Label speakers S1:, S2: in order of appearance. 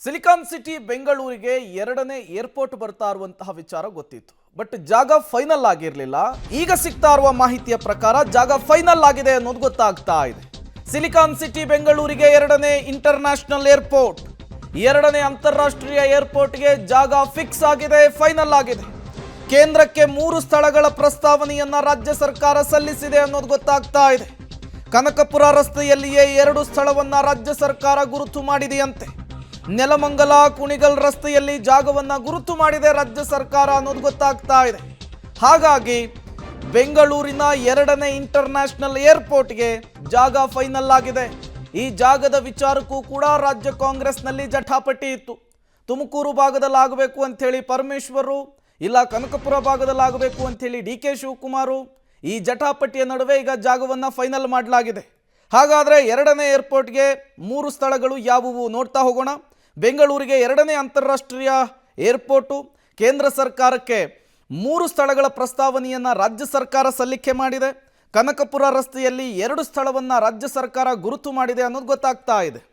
S1: Silicon city ಬೆಂಗಳೂರಿಗೆ ಎರಡನೇ airport ಬರ್ತಾ ಇರುವಂತಹ ವಿಚಾರ ಗೊತ್ತಿತ್ತು. ಬಟ್ ಜಾಗ ಫೈನಲ್ ಆಗಿರಲಿಲ್ಲ. ಈಗ ಸಿಗ್ತಾ ಇರುವ ಮಾಹಿತಿಯ ಪ್ರಕಾರ ಜಾಗ ಫೈನಲ್ ಆಗಿದೆ ಅನ್ನೋದು ಗೊತ್ತಾಗ್ತಾ ಇದೆ. ಸಿಲಿಕಾನ್ ಸಿಟಿ ಬೆಂಗಳೂರಿಗೆ ಎರಡನೇ ಇಂಟರ್ನ್ಯಾಷನಲ್ ಏರ್ಪೋರ್ಟ್, ಎರಡನೇ ಅಂತಾರಾಷ್ಟ್ರೀಯ ಏರ್ಪೋರ್ಟ್ಗೆ ಜಾಗ ಫಿಕ್ಸ್ ಆಗಿದೆ, ಫೈನಲ್ ಆಗಿದೆ. ಕೇಂದ್ರಕ್ಕೆ 3 ಸ್ಥಳಗಳ ಪ್ರಸ್ತಾವನೆಯನ್ನ ರಾಜ್ಯ ಸರ್ಕಾರ ಸಲ್ಲಿಸಿದೆ ಅನ್ನೋದು ಗೊತ್ತಾಗ್ತಾ ಇದೆ. ಕನಕಪುರ ರಸ್ತೆಯಲ್ಲಿಯೇ 2 ಸ್ಥಳವನ್ನ ರಾಜ್ಯ ಸರ್ಕಾರ ಗುರುತು ಮಾಡಿದೆಯಂತೆ. ನೆಲಮಂಗಲ ಕುಣಿಗಲ್ ರಸ್ತೆಯಲ್ಲಿ ಜಾಗವನ್ನ ಗುರುತು ಮಾಡಿದೆ ರಾಜ್ಯ ಸರ್ಕಾರ ಅನ್ನೋದು ಗೊತ್ತಾಗ್ತಾ ಇದೆ. ಹಾಗಾಗಿ ಬೆಂಗಳೂರಿನ ಎರಡನೇ ಇಂಟರ್ನ್ಯಾಷನಲ್ ಏರ್ಪೋರ್ಟ್ಗೆ ಜಾಗ ಫೈನಲ್ ಆಗಿದೆ. ಈ ಜಾಗದ ವಿಚಾರಕ್ಕೂ ಕೂಡ ರಾಜ್ಯ ಕಾಂಗ್ರೆಸ್ನಲ್ಲಿ ಜಟಾಪಟಿ ಇತ್ತು. ತುಮಕೂರು ಭಾಗದಲ್ಲಿ ಆಗಬೇಕು ಅಂಥೇಳಿ ಪರಮೇಶ್ವರು, ಇಲ್ಲ ಕನಕಪುರ ಭಾಗದಲ್ಲಿ ಆಗಬೇಕು ಅಂಥೇಳಿ ಡಿ.ಕೆ. ಶಿವಕುಮಾರು. ಈ ಜಟಾಪಟಿಯ ನಡುವೆ ಈಗ ಜಾಗವನ್ನು ಫೈನಲ್ ಮಾಡಲಾಗಿದೆ. ಹಾಗಾದರೆ ಎರಡನೇ ಏರ್ಪೋರ್ಟ್ಗೆ 3 ಸ್ಥಳಗಳು ಯಾವುವು ನೋಡ್ತಾ ಹೋಗೋಣ. ಬೆಂಗಳೂರಿಗೆ ಎರಡನೇ ಅಂತಾರಾಷ್ಟ್ರೀಯ ಏರ್ಪೋರ್ಟು, ಕೇಂದ್ರ ಸರ್ಕಾರಕ್ಕೆ 3 ಸ್ಥಳಗಳ ಪ್ರಸ್ತಾವನೆಯನ್ನು ರಾಜ್ಯ ಸರ್ಕಾರ ಸಲ್ಲಿಕೆ ಮಾಡಿದೆ. ಕನಕಪುರ ರಸ್ತೆಯಲ್ಲಿ 2 ಸ್ಥಳವನ್ನು ರಾಜ್ಯ ಸರ್ಕಾರ ಗುರುತು ಮಾಡಿದೆ ಅನ್ನೋದು ಗೊತ್ತಾಗ್ತಾ ಇದೆ.